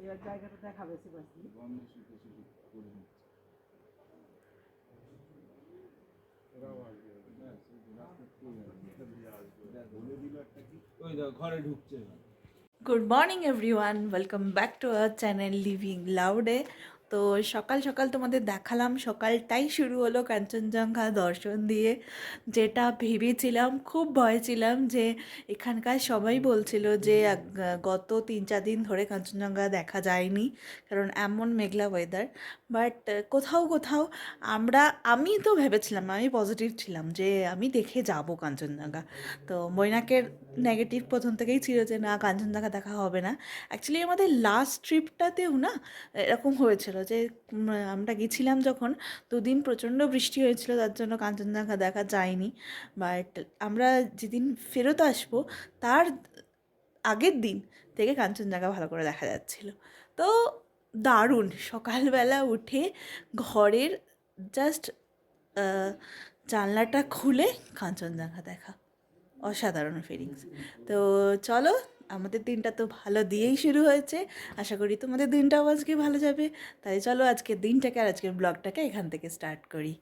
এবার জায়গাটা দেখা বেশি পাচ্ছি। ঘরে ঢুকছে। Good morning everyone, welcome back to our channel living লাউডে। তো সকাল সকাল তোমাদের দেখালাম, সকালটাই শুরু হলো কাঞ্চনজঙ্ঘা দর্শন দিয়ে। যেটা ভেবেছিলাম, খুব ভয় ছিলাম যে এখানকার সবাই বলছিল যে গত 3-4 দিন ধরে কাঞ্চনজঙ্ঘা দেখা যায়নি, কারণ এমন মেঘলা ওয়েদার। বাট কোথাও কোথাও আমি তো ভেবেছিলাম, আমি পজিটিভ ছিলাম যে আমি দেখে যাব কাঞ্চনজঙ্ঘা। তো মৈনাকের নেগেটিভ প্রথম থেকেই ছিল যে না, কাঞ্চনজঙ্ঘা দেখা হবে না। অ্যাকচুয়ালি আমাদের লাস্ট ট্রিপটাতেও না এরকম হয়েছিল যে আমরা গেছিলাম যখন, 2 দিন প্রচণ্ড বৃষ্টি হয়েছিল, তার জন্য কাঞ্চনজঙ্ঘা দেখা যায়নি। বাট আমরা যেদিন ফেরত আসবো তার আগের দিন থেকে কাঞ্চনজঙ্ঘা ভালো করে দেখা যাচ্ছিল। তো দারুণ, সকালবেলা উঠে ঘরের জাস্ট জানলাটা খুলে কাঞ্চনজঙ্ঘা দেখা, অসাধারণ ফিলিংস। তো চলো, আমাদের দিনটা তো ভালো দিয়েই শুরু হয়েছে, আশা করি তোমাদের দিনটাও আজকে ভালো যাবে। তাই চলো আজকের দিনটাকে আর আজকের ব্লগটাকে এখান থেকে স্টার্ট করি।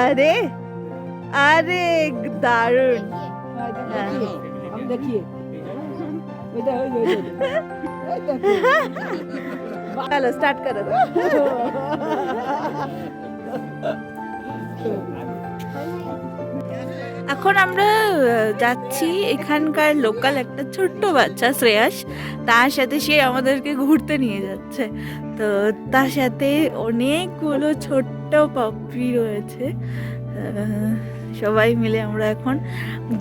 আরে আরে দারুণ, देखिए चलो स्टार्ट करो। এখন আমরা যাচ্ছি এখানকার লোকাল একটা ছোট্ট বাচ্চা শ্রেয়াস, তার সাথে সে আমাদেরকে ঘুরতে নিয়ে যাচ্ছে। তো তার সাথে অনেকগুলো ছোট্ট পাপ্পি রয়েছে। সবাই মিলে আমরা এখন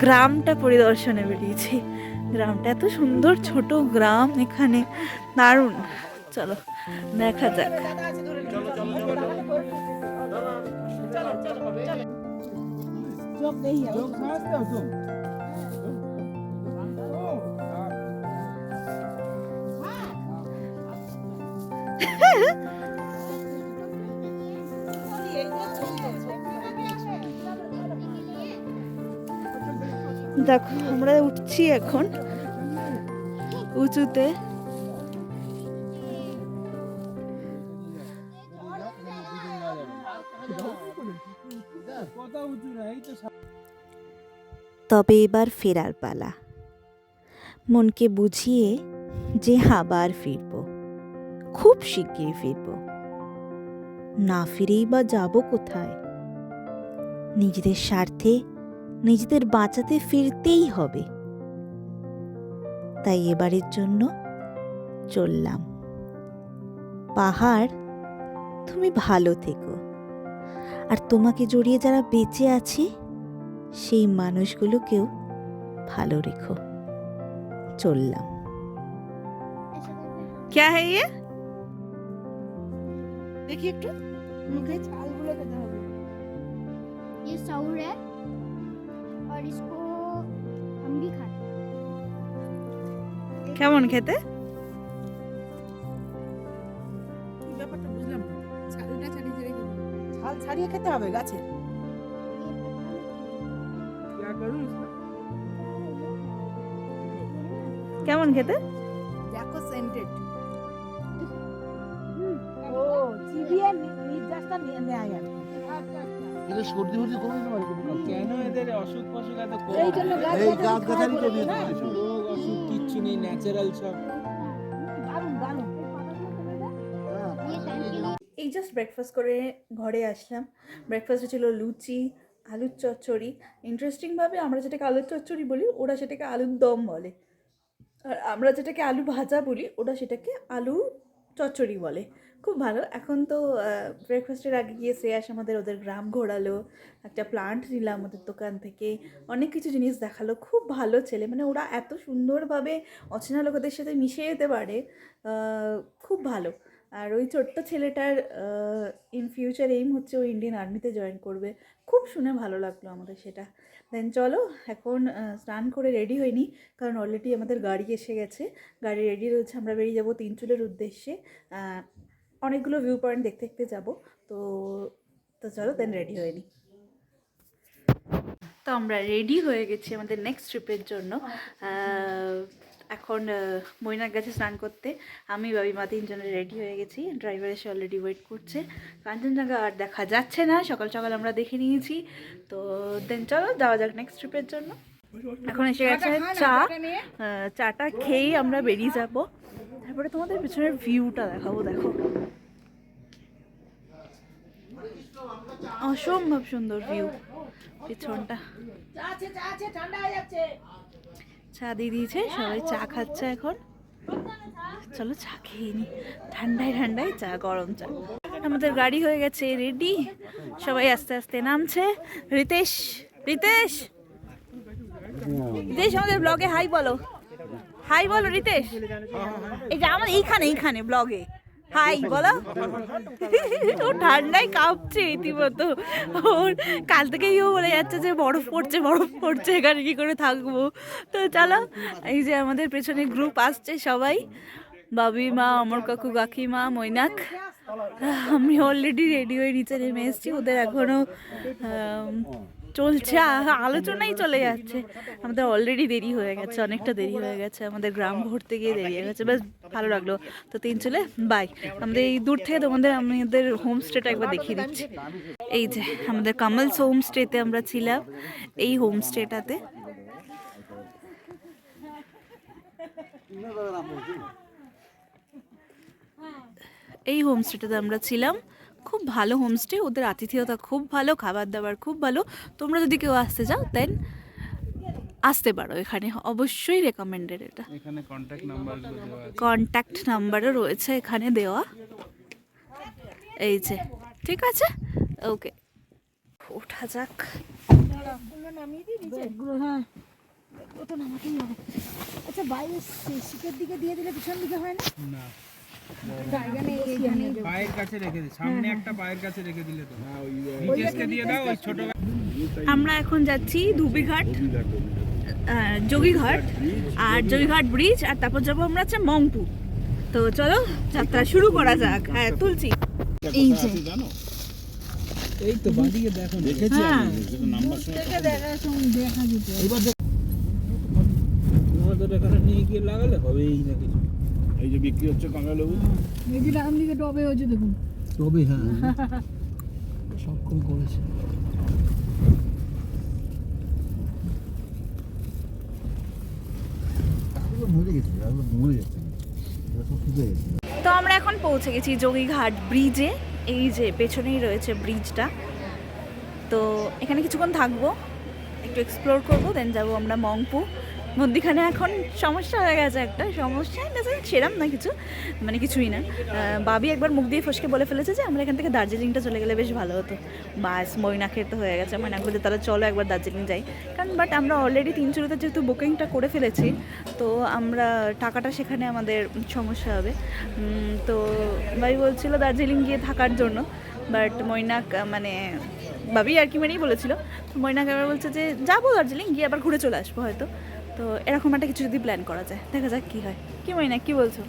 গ্রামটা পরিদর্শনে বেরিয়েছি। গ্রামটা এত সুন্দর, ছোট গ্রাম এখানে, দারুণ। চলো দেখা যাক। দেখো আমরা উঠছি এখন উঁচুতে। তবে এবার ফেরার পালা। মনকে বুঝিয়ে যে আবার ফিরব, খুব শিগগিরই ফিরব। না ফিরেই বা যাব কোথায়? নিজেদের স্বার্থে নিজেদের বাঁচাতে ফিরতেই হবে। তাই এবারের জন্য চললাম। পাহাড়, তুমি ভালো থেকো, আর তোমাকে জড়িয়ে যারা বেঁচে আছে সেই মানুষগুলোকেও ভালো রেখো। চললাম। क्या है ये? देखिए একটু মুখে ছালগুলো খেতে হবে। ये साउर है और इसको हम भी खाते हैं। কেমন খেতে? কি ব্যাপারটা বুঝলাম না। ছালটা ছাড়িয়ে ছাড়িয়ে খেতে হবে। ছাল ছাড়িয়ে খেতে হবে গাছে। কেমন খেতে? দেখো সেন্টেড। ও চিবিয়ে নির্যাসটা নিয়ে নেয় আর কি। এদের সর্দি ফর্দি কমে যেতে পারে কোনো কাজ। কেন এদের অসুখ ফসুখ এত কম? এই জন্য এই গাছ গাছালি তো নিয়ে না? চলেছে। রোগ অসুখ কিচ্ছু নেই, ন্যাচারাল সব। দারুণ দারুণ। ये टाइम के लिए এই জাস্ট ব্রেকফাস্ট করে ঘরে আসলাম। ব্রেকফাস্টে ছিল লুচি, আলুর চচ্চড়ি। ইন্টারেস্টিংভাবে আমরা যেটাকে আলুর চচ্চড়ি বলি ওরা সেটাকে আলুর দম বলে, আর আমরা যেটাকে আলু ভাজা বলি ওরা সেটাকে আলু চচ্চড়ি বলে। খুব ভালো। এখন তো ব্রেকফাস্টের আগে গিয়ে শ্রেয়াস আমাদের ওদের গ্রাম ঘোরালো, একটা প্লান্ট নিলাম ওদের দোকান থেকে, অনেক কিছু জিনিস দেখালো। খুব ভালো ছেলে, মানে ওরা এত সুন্দরভাবে অচেনা লোকেদের সাথে মিশে যেতে পারে, খুব ভালো। আর ওই ছোট্ট ছেলেটার ইন ফিউচার এইম হচ্ছে ও ইন্ডিয়ান আর্মিতে জয়েন করবে। খুব শুনে ভালো লাগলো আমাদের সেটা। দেন চলো এখন স্নান করে রেডি হইনি, কারণ অলরেডি আমাদের গাড়ি এসে গেছে, গাড়ি রেডি রয়েছে। আমরা বেরিয়ে যাবো তিনচুলের উদ্দেশ্যে। অনেকগুলো ভিউ পয়েন্ট দেখতে দেখতে যাবো। তো তো চলো দেন রেডি হয়নি। তো আমরা রেডি হয়ে গেছি আমাদের নেক্সট ট্রিপের জন্য। এখন মৈনাক গেছে স্নান করতে, আমি বাবিমা তিনজনে রেডি হয়ে গেছি। ড্রাইভার এসে অলরেডি ওয়েট করছে। কাঞ্চনজঙ্ঘা আর দেখা যাচ্ছে না, সকাল সকাল আমরা দেখে নিয়েছি। তো দেন চলো যাওয়া যাক নেক্সট ট্রিপের জন্য। এখন এসে গেছে চা, চাটা খেয়েই আমরা বেরিয়ে যাব। তারপরে তোমাদের পিছনের ভিউটা দেখাবো। দেখো অসম্ভব সুন্দর ভিউ পিছনটা। চা দিয়ে দিয়েছে, সবাই চা খাচ্ছে এখন। চলো চা খেয়ে নি, ঠান্ডায় ঠান্ডায় চা, গরম চা। আমাদের গাড়ি হয়ে গেছে রেডি, সবাই আস্তে আস্তে নামছে। রিতেশ রিতেশ রিতেশ আমাদের ব্লগে হাই বলো, হাই বলো রিতেশ। এই যে আমার এইখানে ব্লগে হাই বলো। ও ঠান্ডায় কাঁপছে রীতিমতো। ওর কাল থেকেই ও বলে যাচ্ছে যে বরফ পড়ছে, এখানে কি করে থাকবো। তো চলো, এই যে আমাদের পেছনে গ্রুপ আসছে সবাই, বাবি মা, অমর কাকু, কাকিমা, মৈনাক। আমি অলরেডি রেডি হয়ে নিচে নেমে এসেছি। ওদের এখনো চলছে, আলোচনাই চলে যাচ্ছে। আমাদের অলরেডি দেরি হয়ে গেছে, অনেকটা দেরি হয়ে গেছে। আমাদের গ্রাম ঘুরতে গিয়ে দেরি হয়ে গেছে, বেশ ভালো লাগলো। তো তিনচুলে বাই। আমাদের এই দূর থেকে তোমাদের আমাদের হোমস্টেটা একবার দেখিয়ে দিচ্ছি। এই যে আমাদের কামালস হোমস্টেতে আমরা ছিলাম, এই হোমস্টেটাতে। এই হোমস্টেটাতে আমরা ছিলাম, খুব ভালো হোমস্টে। ওদের আতিথেয়তা খুব ভালো, খাবার দাবার খুব ভালো। তোমরা যদি কেউ আসতে চাও দেন আসতে পারো এখানে, অবশ্যই রেকমেন্ডেড এটা। এখানে কন্ট্যাক্ট নাম্বারগুলো দেওয়া আছে। কন্ট্যাক্ট নাম্বারও রয়েছে এখানে দেওয়া, এই যে। ঠিক আছে, ওকে, ওঠা যাক। ব্যাগগুলো হ্যাঁ ও তো নামাতেই হবে। আচ্ছা বাইরে শিখের দিকে দিয়ে দিলে পিছন দিকে হয় না? না, এখানে এইখানে পায়ের কাছে রেখে দিই, সামনে একটা পায়ের কাছে রেখে দিলে তো। রিকেশকে দিয়ে দাও ওই ছোট। আমরা এখন যাচ্ছি ধুবিঘাট, যোগীঘাট, আর যোগীঘাট ব্রিজ, আর তারপর যাবো আমরা হচ্ছে মংপু। তো চলো যাত্রা শুরু করা যাক। হ্যাঁ তুলছি, এই যে এই তো বাদিকে দেখো, দেখেছি আমি যেটা নাম্বার দেখা যেত। এবার তোমাদের এখানে নিয়ে গিয়ে লাগালে হবেই না কিছু। এই যে বিক্রি হচ্ছে কাঁকড়া লেবু। এই যে ডান দিকে টবে হচ্ছে দেখুন। তবে হ্যাঁ সক্ষম করেছে। মরে গেছে, মরে যাচ্ছে, সব শুকিয়ে গেছে। তো আমরা এখন পৌঁছে গেছি যোগীঘাট ব্রিজে। এই যে পেছনেই রয়েছে ব্রিজটা। তো এখানে কিছুক্ষণ থাকবো, একটু এক্সপ্লোর করবো, দেন যাবো আমরা মংপু। মধ্যিখানে এখন সমস্যা হয়ে গেছে, একটা সমস্যা সেরাম না কিছু, মানে কিছুই না। বাবি একবার মুখ দিয়ে ফসকে বলে ফেলেছে যে আমরা এখান থেকে দার্জিলিংটা চলে গেলে বেশ ভালো হতো। বাস মৈনাকের তো হয়ে গেছে, মৈনাক বলছে তাহলে চলো একবার দার্জিলিং যাই। কারণ বাট আমরা অলরেডি 3 শুরুতে যেহেতু বুকিংটা করে ফেলেছি, তো আমরা টাকাটা সেখানে আমাদের সমস্যা হবে। তো ভাই বলছিল দার্জিলিং গিয়ে থাকার জন্য, বাট মৈনাক মানে ভাবি আর কি মানেই বলেছিল। মৈনাক এবার বলছে যে যাবো দার্জিলিং, গিয়ে আবার ঘুরে চলে আসবো হয়তো। তো এরকম একটা কিছু যদি প্ল্যান করা যায়, দেখা যাক কী হয়। কি মৈনাক কি বলছো?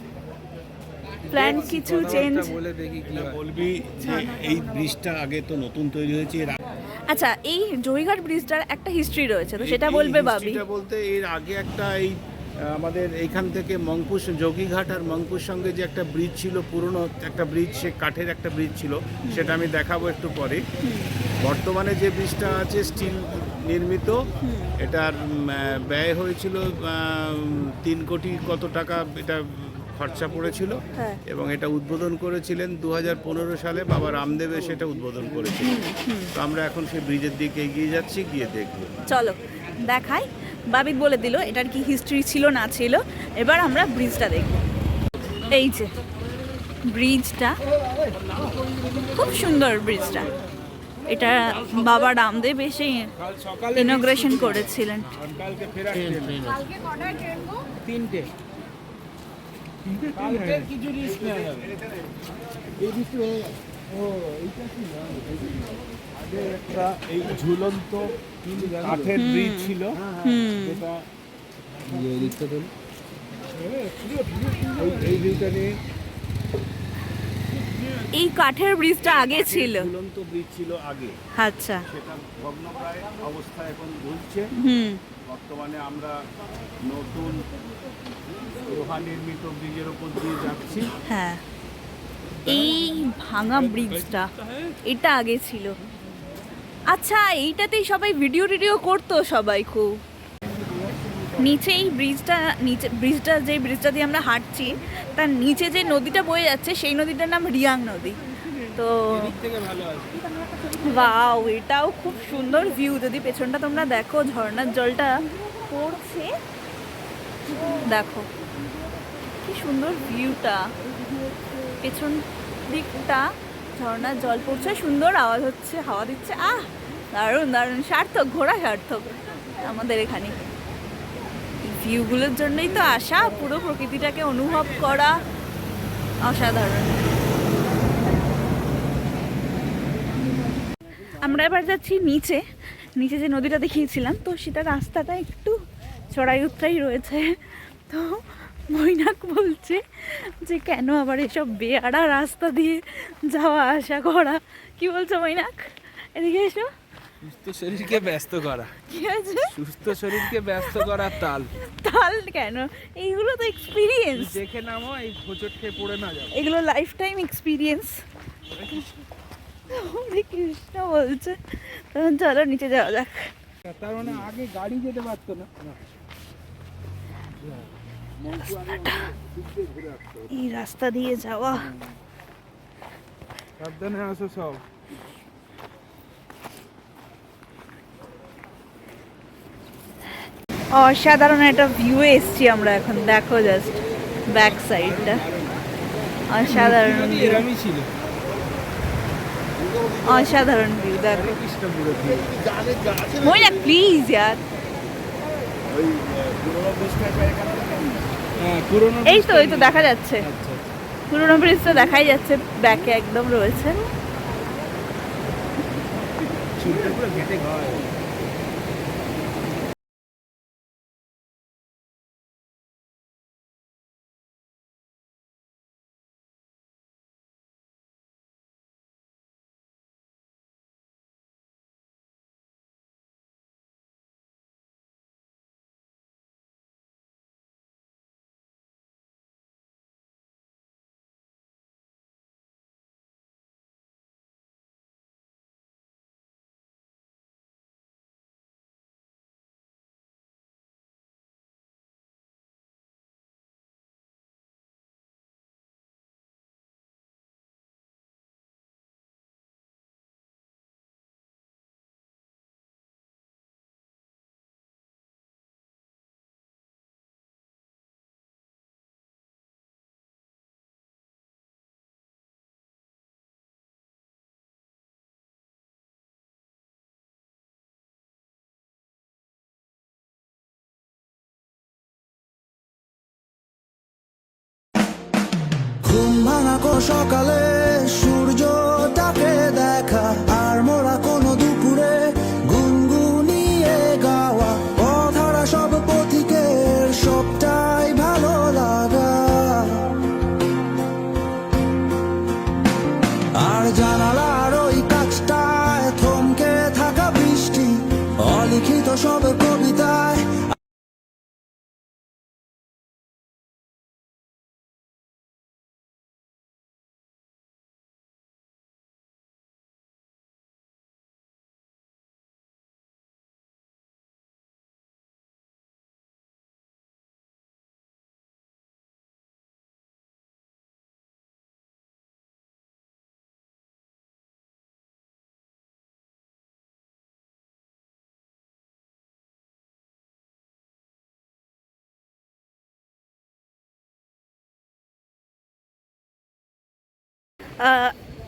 প্ল্যান কিছু চেঞ্জ? বলে দেখি কি হয়। বলবি যে এই ব্রিজটা আগে তো নতুন তৈরি হয়েছে, এর আচ্ছা, এই জয়ঘাট ব্রিজটার একটা হিস্ট্রি রয়েছে, তো সেটা বলবে ভাবি। হিস্ট্রিটা বলতে এর আগে একটা এই আমাদের এইখান থেকে মংপুশ, যোগীঘাট আর মংপুর সঙ্গে যে একটা ব্রিজ ছিল, পুরনো একটা ব্রিজ, সে কাঠের একটা ব্রিজ ছিল, সেটা আমি দেখাবো একটু পরে। বর্তমানে যে ব্রিজটা আছে স্টিল নির্মিত, এটার ব্যয় হয়েছিল 3 কোটি কত টাকা এটা খরচা পড়েছিল। হ্যাঁ। এবং এটা উদ্বোধন করেছিলেন 2015 সালে বাবা রামদেব সেটা উদ্বোধন করেছিলেন। তো আমরা এখন সেই ব্রিজের দিকে এগিয়ে যাচ্ছি, গিয়ে দেখবো। চলো দেখাই। বাবিক বলে দিল এটার কি হিস্ট্রি ছিল না ছিল, এবার আমরা ব্রিজটা দেখব। এই যে ব্রিজটা, খুব সুন্দর ব্রিজটা। এটা বাবা রামদেব এসে কাল সকালে ইনগ্রেশন করেছিলেন। কালকে ফেরার ট্রেন। তিনটে কালকে কিছু রিস্ক নেওয়া যাবে। আগে একটা এই ঝুলন্ত কাঠের ব্রিজ ছিল, যেটা এই ব্রিজটা নিয়ে এই কাঠের ব্রিজটা আগে ছিল। ঝুলন্ত ব্রিজ ছিল আগে, আচ্ছা। সেটা ভগ্নপ্রায় অবস্থায় এখন ঝুলছে। বর্তমানে আমরা নতুন লোহা নির্মিত ব্রিজের ওপর দিয়ে যাচ্ছি। হ্যাঁ, এই ভাঙা ব্রিজটা এটা আগে ছিল। আচ্ছা, এইটাতেই সবাই ভিডিও টিডিও করতো সবাই খুব। নিচে এই ব্রিজটা, নিচে ব্রিজটা, যে ব্রিজটা দিয়ে আমরা হাঁটছি তার নিচে যে নদীটা বয়ে যাচ্ছে সেই নদীটার নাম রিয়াং নদী। তো ওয়াও, এটাও খুব সুন্দর ভিউ। যদি পেছনটা তোমরা দেখো, ঝর্ণার জলটা পড়ছে, দেখো কি সুন্দর ভিউটা। পেছন দিকটা ঝর্ণার জল পড়ছে, সুন্দর আওয়াজ হচ্ছে, হাওয়া দিচ্ছে। দারুণ দারুণ, সার্থক, ঘোরা সার্থক আমাদের এখানে। ভিউগুলোর জন্যই তো আসা, পুরো প্রকৃতিটাকে অনুভব করা অসাধারণ। আমরা এবার যাচ্ছি নিচে। নিচে যে নদীটা দেখিয়েছিলাম, তো সেটা রাস্তাটা একটু চড়াই উতরাই রয়েছে। তো মৈনাক বলছে যে কেন আবার এসব বেয়ারা রাস্তা দিয়ে যাওয়া আসা করা। কি বলছো মৈনাক? এদিকে এসো। সুস্থ শরীরকে ব্যস্ত করা। কি আছে? সুস্থ শরীরকে ব্যস্ত করার তাল। তাল কেন? এইগুলো তো এক্সপিরিয়েন্স। দেখে নামো, এই হোঁচট খেয়ে পড়ে না যাও। এগুলো লাইফ টাইম এক্সপিরিয়েন্স। হরে কৃষ্ণ বলছে। তখন চলো নিচে যাওয়া যাক। তার মানে আগে গাড়ি যেতে পারতো না। এই রাস্তা দিয়ে যাওয়া। সাবধানে আসো সব। অসাধারণ একটা ভিউ এসছি আমরা এখন, দেখো জাস্ট ব্যাক সাইডটা। অসাধারণ view, এরমই ছিল। অসাধারণ ভিউ দেখো। মৈনাক প্লিজ ইয়ার। হ্যাঁ, পুরোনো এই তো এই তো দেখা যাচ্ছে, পুরোনো ব্রিজটা দেখাই যাচ্ছে, ব্যাকে একদম রয়েছে। পুরো ঘেটে ঘর। সকালে সূর্যটাকে দেখা, আর মোরা কোনো দুপুরে গুনগুনিয়ে গাওয়া, অধরা সব পথিকের সবটাই ভালো লাগা। আর জানালার ওই কাছটায় থমকে থাকা বৃষ্টি, অলিখিত সব কবিতায়।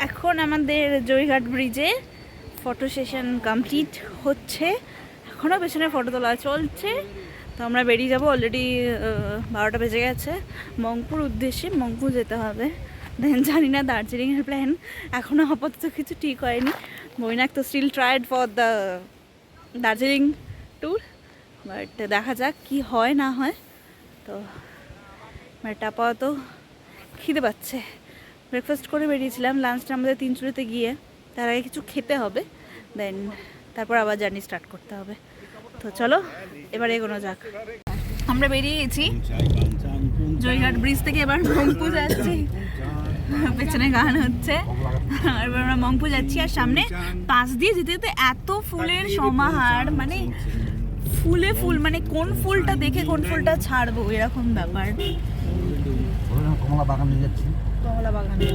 এখন আমাদের জয়ঘাট ব্রিজে ফটো সেশন কমপ্লিট হচ্ছে, এখনও পেছনে ফটো তোলা চলছে। তো আমরা বেরিয়ে যাব, অলরেডি 12টা বেজে গেছে। মংপুর উদ্দেশ্যে, মংপুর যেতে হবে। দেন জানি না দার্জিলিংয়ের প্ল্যান এখনও আপাতত কিছু ঠিক হয়নি। মৈনাক তো still tried for the Darjeeling tour, but দেখা যাক কি হয় না হয়। তো এটা আপাতত খিদে পাচ্ছে। ব্রেকফাস্ট করে বেরিয়েছিলাম, লাঞ্চটা আমাদের তিনচুড়িতে গিয়ে, তার আগে কিছু খেতে হবে, দেন তারপর আবার জার্নি স্টার্ট করতে হবে। তো চলো এবার এগোনো যাক। আমরা বেরিয়ে গেছি জয়ঘাট ব্রিজ থেকে, এবার মংপু যাচ্ছি। পেছনে গান হচ্ছে, এবার আমরা মংপু যাচ্ছি। আর সামনে পাশ দিয়ে যেতে যেতে এত ফুলের সমাহার, মানে ফুলে ফুল, মানে কোন ফুলটা দেখে কোন ফুলটা ছাড়বো এরকম ব্যাপার।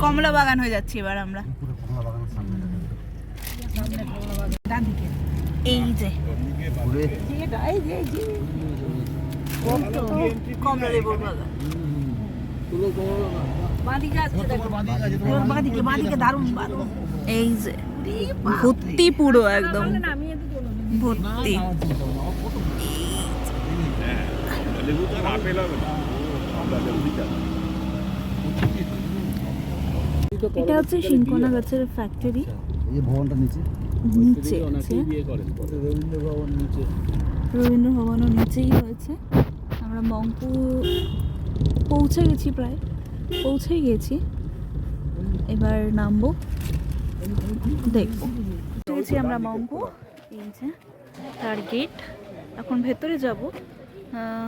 কমলা বাগান হয়ে যাচ্ছে এবার আমরা। এই যে কমলা লেবুর বাগান, এই যে ভর্তি, পুরো একদম ভর্তি। এটা হচ্ছে সিনকোনা গাছের ফ্যাক্টরি, নিচে আছে রবীন্দ্র ভবনও নিচেই হয়েছে। আমরা মংপু পৌঁছে গেছি, প্রায় পৌঁছেই গেছি। এবার নামবো, দেখবো। গেছি আমরা মংপু, এই যে তার গেট। এখন ভেতরে যাব,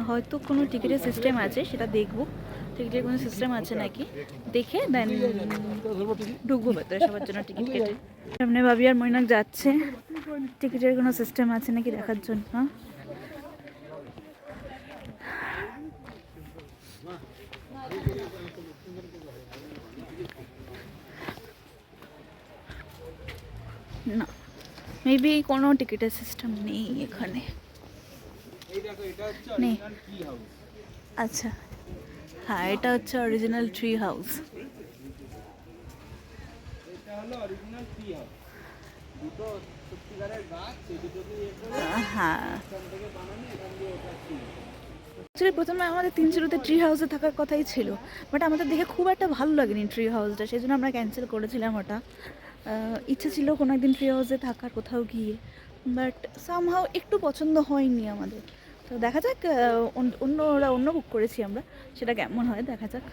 হয়তো কোনো টিকিটের সিস্টেম আছে, সেটা দেখবো। টিকিটের কোনো সিস্টেম আছে নাকি দেখে দেন ঢুকবো ভেতরে, সবার জন্য টিকিট কেটে। সামনে ভাবি আর মৈনাক যাচ্ছে, টিকিটের কোনো সিস্টেম আছে নাকি দেখার জন্য। না, মেবি কোনো টিকিটের সিস্টেম নেই এখানে, নেই। আচ্ছা, হ্যাঁ, এটা হচ্ছে অরিজিনাল ট্রি হাউস। হ্যাঁ, অ্যাকচুয়ালি প্রথমে আমাদের তিনচুরিতে ট্রি হাউসে থাকার কথাই ছিল, বাট আমাদের দেখে খুব একটা ভালো লাগেনি ট্রি হাউসটা, সেই জন্য আমরা ক্যান্সেল করেছিলাম ওটা। ইচ্ছা ছিল কোনো একদিন ট্রি হাউসে থাকার কোথাও গিয়ে, বাট সামহাও একটু পছন্দ হয়নি আমাদের। তো দেখা যাক, অন্য বুক করেছি আমরা, সেটা কেমন হয় দেখা যাক।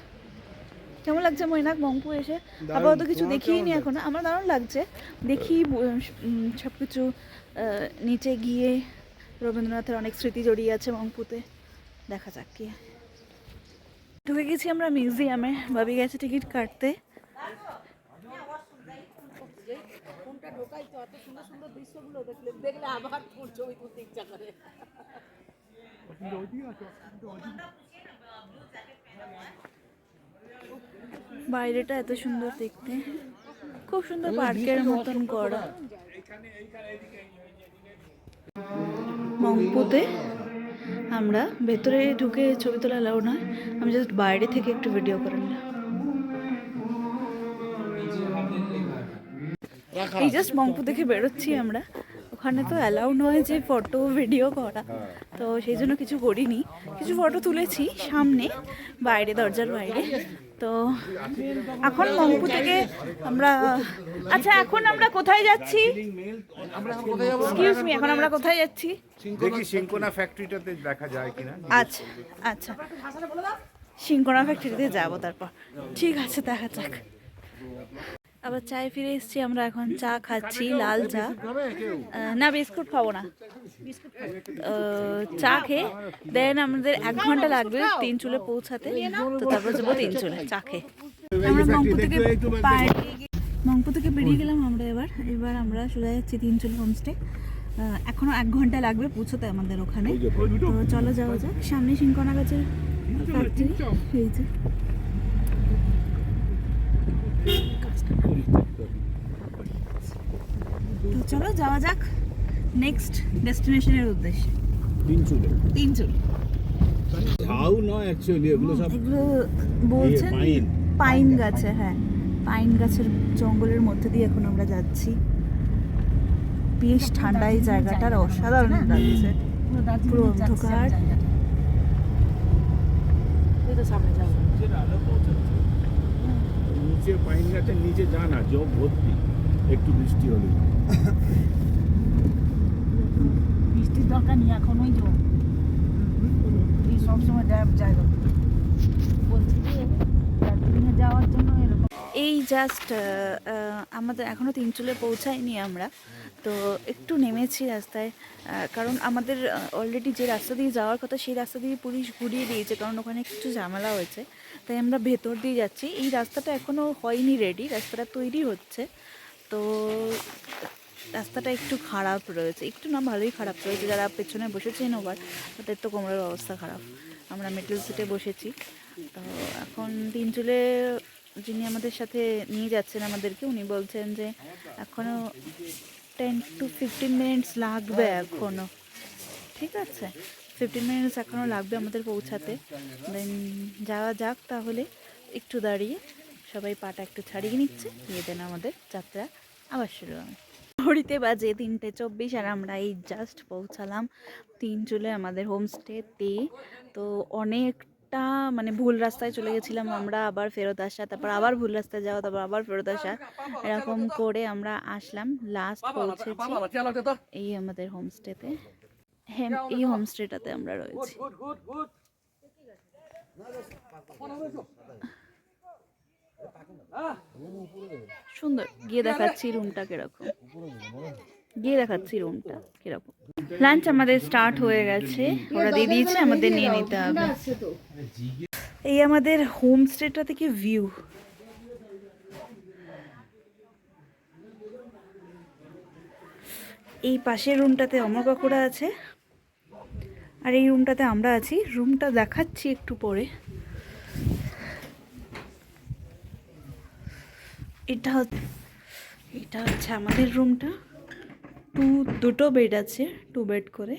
কেমন লাগছে মৈনাক মংপু এসে? আপাতত কিছু দেখিইনি এখনো, আমার দারুণ লাগছে। দেখি সব কিছু, নিচে গিয়ে রবীন্দ্রনাথের অনেক স্মৃতি জড়িয়ে আছে মংপুতে, দেখা যাক কি। ঢুকে গেছি আমরা মিউজিয়ামে, ভাবি গেছে টিকিট কাটতে। বাইরেটা এত সুন্দর দেখতে, খুব সুন্দর পার্কের মতন করা। মংপুতে আমরা ভেতরে ঢুকে ছবি তোলা এলাও নয়, আমি জাস্ট বাইরে থেকে একটু ভিডিও করে নিলাম। এই জাস্ট মংপু দেখে বেরোচ্ছি আমরা, ওখানে তো অ্যালাউ নয় যে ফটো ভিডিও করা, তো সেই জন্য কিছু করিনি। কিছু ফটো তুলেছি সামনে, বাইরে, দরজার বাইরে। তো এখন মংপু থেকে আমরা, আচ্ছা এখন আমরা কোথায় যাচ্ছি? এক্সকিউজ মি, এখন আমরা কোথায় যাচ্ছি? দেখি সিঙ্কোনা ফ্যাক্টরিটাতে দেখা যায় কিনা। আচ্ছা আচ্ছা, সিঙ্কোনা ফ্যাক্টরিতে যাবো তারপর। ঠিক আছে, দেখা যাক। আবার চায়ে ফিরে এসেছি আমরা, এখন চা খাচ্ছি, লাল চা। না, বিস্কুট খাবো না। চা খেয়ে দেন আমাদের 1 ঘন্টা লাগবে তিনচুলে পৌঁছাতে, তো তারপর যাবো তিনচুলে চা খেয়ে। আমরা মংপু থেকে বেরিয়ে গেলাম আমরা। এবার আমরা চলে যাচ্ছি তিনচুলে হোমস্টে। এখনো 1 ঘন্টা লাগবে পৌঁছতে আমাদের ওখানে। তো চলো যাওয়া যাক। সামনে সিঙ্কোনা গাছের ফ্যাক্টরি হয়েছে। তো চলো যাওয়া যাক নেক্সট ডেস্টিনেশনের উদ্দেশ্যে, তিনচুল। ঝাউ নয় অ্যাকচুয়ালি, এগুলো সব এগুলো বলছেন পাইন গাছে, হ্যাঁ পাইন গাছের জঙ্গলের মধ্যে দিয়ে এখন আমরা যাচ্ছি। বেশ ঠান্ডা এই জায়গাটার, অসাধারণ লাগছে, পুরো অন্ধকার। নিচে পাইন গাছের নিচে জানা জব ভর্তি, একটু বৃষ্টি হলে। বৃষ্টির দরকার নেই এখন, ওই যে এই সবসময় জায়গা বলছি যে দার্জিলিংয়ে যাওয়ার জন্য এরকম। এই জাস্ট আমাদের এখনও তিনচুলে পৌঁছাইনি আমরা, তো একটু নেমেছি রাস্তায়। কারণ আমাদের অলরেডি যে রাস্তা দিয়ে যাওয়ার কথা সেই রাস্তা দিয়ে পুলিশ ঘুরিয়ে দিয়েছে, কারণ ওখানে কিছু ঝামেলা হয়েছে, তাই আমরা ভেতর দিয়ে যাচ্ছি। এই রাস্তাটা এখনও হয়নি রেডি, রাস্তাটা তৈরি হচ্ছে। তো রাস্তাটা একটু খারাপ রয়েছে, একটু না ভালোই খারাপ রয়েছে। যারা পেছনে বসেছেন ওভার, তাদের তো কোমরের অবস্থা খারাপ। আমরা মিডল সিটে বসেছি। তো এখন তিনচুলে যিনি আমাদের সাথে নিয়ে যাচ্ছেন আমাদেরকে, উনি বলছেন যে এখনও 10 to 15 মিনিটস লাগবে এখনও। ঠিক আছে, 15 মিনিটস এখনও লাগবে আমাদের পৌঁছাতে। দেন যাওয়া যাক তাহলে। একটু দাঁড়িয়ে সবাই পাটা একটু ছাড়িয়ে নিচ্ছে, দিয়ে দেন আমাদের যাত্রা আবার শুরু হবে। ঘড়িতে বাজে 3:24 আর আমরা এই জাস্ট পৌঁছালাম তিনচুলে আমাদের হোমস্টেতে। তো অনেকটা মানে ভুল রাস্তায় চলে গেছিলাম আমরা, আবার ফেরত আসা, তারপর আবার ভুল রাস্তায় যাওয়া, তারপর আবার ফেরত আসা, এরকম করে আমরা আসলাম। লাস্ট পৌঁছেছি এই আমাদের হোমস্টেতে। হ্যাঁ, এই হোমস্টেটাতে আমরা রয়েছি। সুন্দর, গিয়ে দেখাচ্ছি রুমটা কিরকম, লাঞ্চ আমাদের স্টার্ট হয়ে গেছে, ওরা দিয়ে দিয়েছে, আমাদের নিয়ে নিতে হবে। এই আমাদের হোমস্টেটা থেকে ভিউ, এই পাশের রুমটাতে অমর কাকুরা আছে, আর এই রুমটাতে আমরা আছি। রুমটা দেখাচ্ছি একটু পরে। এটা হচ্ছে আমাদের রুমটা। দুটো বেড আছে, 2 বেড করে।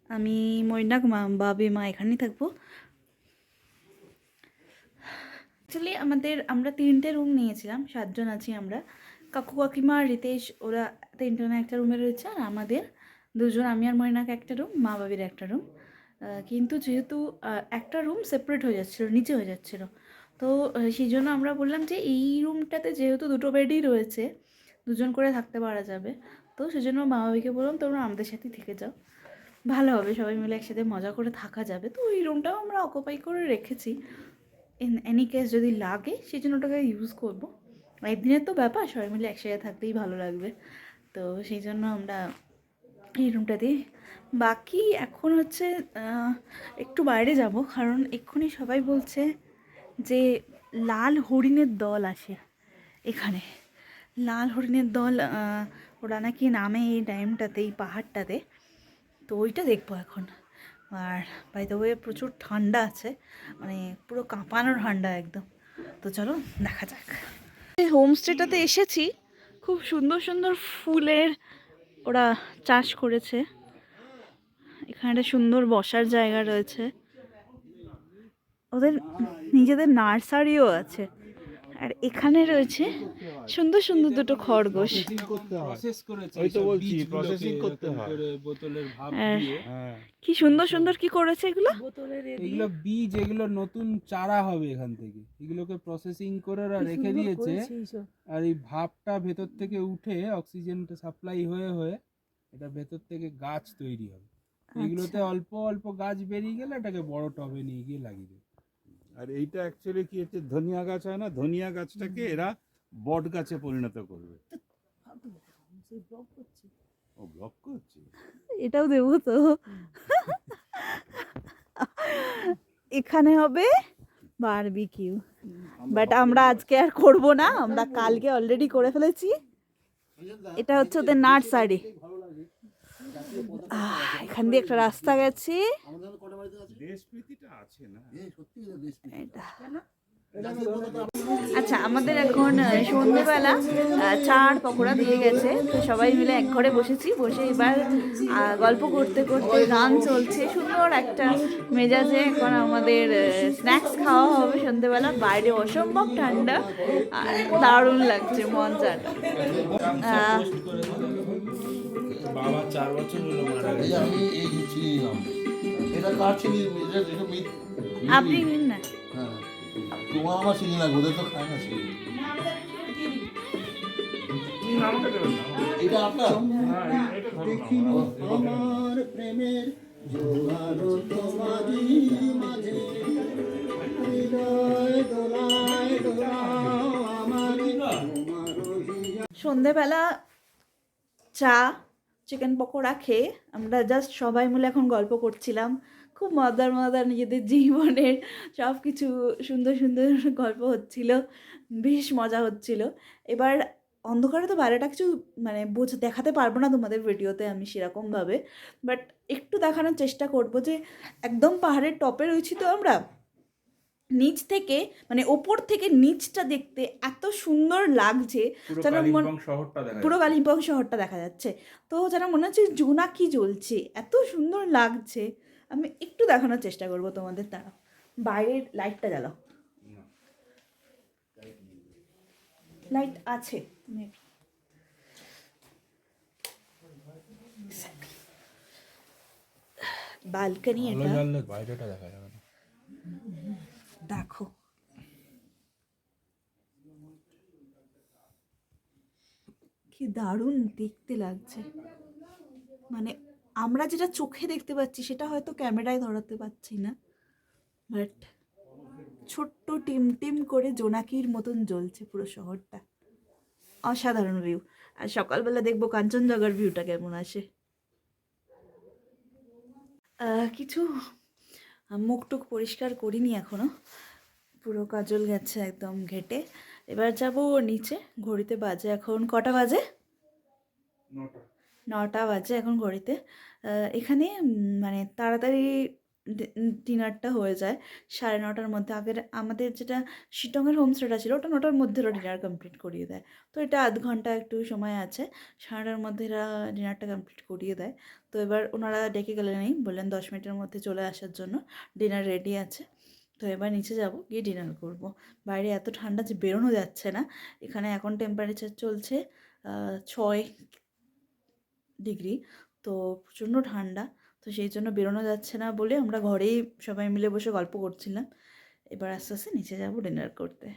আমি, মৈনাক, বাবি মা এখানেই থাকবো। অ্যাকচুয়ালি আমরা 3টে রুম নিয়েছিলাম, 7 জন আছি আমরা। কাকু কাকিমা আর রিতেশ ওরা 3 জনে একটা রুমে রয়েছে, আর আমাদের 2 জন, আমি আর মৈনাক একটা রুম, মা বাবির একটা রুম। কিন্তু যেহেতু একটা রুম সেপারেট হয়ে যাচ্ছিলো, নিচে হয়ে যাচ্ছিলো, তো সেই জন্য আমরা বললাম যে এই রুমটাতে যেহেতু 2টো বেডই রয়েছে, 2 জন করে থাকতে পারা যাবে। তো সেজন্য মা বাবিকে বললাম তোমরা আমাদের সাথেই থেকে যাও, ভালো হবে, সবাই মিলে একসাথে মজা করে থাকা যাবে। তো ওই রুমটাও আমরা অকুপাই করে রেখেছি, ইন এনি কেস যদি লাগে সেই জন্য ওটাকে ইউজ করবো। একদিনের তো ব্যাপার, সবাই মিলে একসাথে থাকতেই ভালো লাগবে। তো সেই জন্য আমরা এই রুমটাতেই। বাকি এখন হচ্ছে একটু বাইরে যাব, কারণ এক্ষুনি সবাই বলছে যে লাল হরিণের দল আসে এখানে। লাল হরিণের দল, ওরা নাকি নামে এই টাইমটাতে, এই পাহাড়টাতে। তো ওইটা দেখবো এখন। আর বাই দ্য ওয়ে প্রচুর ঠান্ডা আছে, মানে পুরো কাঁপানোর ঠান্ডা একদম। তো চলো দেখা যাক। হোমস্টেটাতে এসেছি, খুব সুন্দর সুন্দর ফুলের ওরা চাষ করেছে। এখানে একটা সুন্দর বসার জায়গা রয়েছে, ওদের নিজেদের নার্সারিও আছে। আর এখানে রয়েছে সুন্দর সুন্দর দুটো খরগোশ। প্রসেস করেছে ওই তো এইসব বলছি, বীজগুলোকে processing করতে এরকম হয়। করে বোতলের ভাপ হ্যাঁ। দিয়ে হ্যাঁ, কি সুন্দর সুন্দর কি করেছে এগুলো। বোতলের এ দিয়ে এগুলো বীজ, এগুলো নতুন চারা হবে এখান থেকে, এগুলোকে প্রসেসিং করে ওরা কি রেখে সুন্দর দিয়েছে। করেছে এইসব। আর এই ভাপটা ভেতর থেকে উঠে অক্সিজেনটা সাপ্লাই হয়ে হয়ে এটা ভেতর থেকে গাছ তৈরি হবে। এগুলোতে অল্প অল্প গাছ বেরিয়ে গেলে এটাকে বড় টবে নিয়ে গিয়ে লাগিয়ে দেবে। আর এইটা অ্যাকচুয়ালি কি হচ্ছে, ধনিয়া গাছ হয় না, ধনিয়া গাছটাকে এরা বট গাছে পরিণত করবে। সেই ব্লগ করছে। ও ব্লক করছে। এটাও দেবো তো। এখানে হবে বারবিকিউ, বাট আমরা আজকে আর করব না, আমরা কালকে অলরেডি করে ফেলেছি। এটা হচ্ছে ওদের নার্সারি। এখান দিয়ে একটা রাস্তা গেছে। দেশপ্রীতিটা আছে না। এটা আচ্ছা, আমাদের এখন সন্ধ্যেবেলা চা আর পকোড়া দিয়ে গেছে, তো সবাই মিলে এক ঘরে বসেছি, বসে এবার গল্প করতে করতে গান চলছে সুন্দর একটা মেজাজে। এখন আমাদের স্ন্যাক্স খাওয়া হবে সন্ধ্যেবেলা। বাইরে অসম্ভব ঠান্ডা আর দারুণ লাগছে মজাটা। বাবা 4 বছর হলো মারা গেছে। আমি এই চিনি নিলাম, এটা কার চিনি? এটা মিট। আপনি নিন না। হ্যাঁ, তোমার আমার চিনি লাগবে, ওদের তো খায় না চিনি। এটা আপনার? আমার প্রেমের জোয়ারো তোমারই মাঝে, হৃদয় দোলায় দোলাও আমারই তোমারও হিয়া। সন্ধেবেলা চা চিকেন পকোড়া খেয়ে আমরা জাস্ট সবাই মিলে এখন গল্প করছিলাম। খুব মজার মজার নিজেদের জীবনের সব কিছু সুন্দর সুন্দর গল্প হচ্ছিল, বেশ মজা হচ্ছিল। এবার অন্ধকারে তো বাইরেটা কিছু মানে দেখাতে পারবো না তোমাদের ভিডিওতে আমি সেরকমভাবে, বাট একটু দেখানোর চেষ্টা করব যে একদম পাহাড়ের টপে রয়েছি তো আমরা। নিচ থেকে মানে ওপর থেকে নিচটা দেখতে এত সুন্দর লাগছে, যেন পুরো কালিম্পং শহরটা দেখা যাচ্ছে। তো যেন মনে হচ্ছে জোনাকি জ্বলছে, এত সুন্দর লাগছে। আমি একটু দেখানোর চেষ্টা করব তোমাদের। তারা বাইরের লাইটটা জ্বালাও, লাইট আছে বালকনি। এটা বাইরেটা দেখা যাবে না। দেখো কি দারুণ দেখতে লাগছে। মানে আমরা যেটা চোখে দেখতে পাচ্ছি সেটা হয়তো ক্যামেরায় ধরাতে পারছি না, বাট ছোট্ট টিম টিম করে জোনাকির মতন জ্বলছে পুরো শহরটা। অসাধারণ ভিউ। আর সকালবেলা দেখবো কাঞ্চনজঙ্ঘার ভিউটা কেমন আসে। কিছু মুখ টুক পরিষ্কার করিনি এখনো, পুরো কাজল গেছে একদম ঘেটে। এবার যাব নিচে। ঘড়িতে বাজে এখন কটা বাজে? 9টা বাজে এখন ঘড়িতে। এখানে মানে তাড়াতাড়ি ডিনারটা হয়ে যায় 9:30টার মধ্যে। আগের আমাদের যেটা শিটংয়ের হোমস্টেটা ছিল ওটা 9টার মধ্যে ওরা ডিনার কমপ্লিট করিয়ে দেয়, তো এটা আধ ঘন্টা একটু সময় আছে। 9:30টার মধ্যে এরা ডিনারটা কমপ্লিট করিয়ে দেয়। তো এবার ওনারা ডেকে গেলে নেই, বললেন 10 মিনিটের মধ্যে চলে আসার জন্য, ডিনার রেডি আছে। তো এবার নিচে যাব, গিয়ে ডিনার করব। বাইরে এত ঠান্ডা যে বেরোনো যাচ্ছে না। এখানে এখন টেম্পারেচার চলছে 6 ডিগ্রি, তো প্রচণ্ড ঠান্ডা। তো সেই জন্য বেরোনো যাচ্ছে না বলে আমরা ঘরেই সবাই মিলে বসে গল্প করছিলাম। এবার আস্তে আস্তে নিচে যাব ডিনার করতে।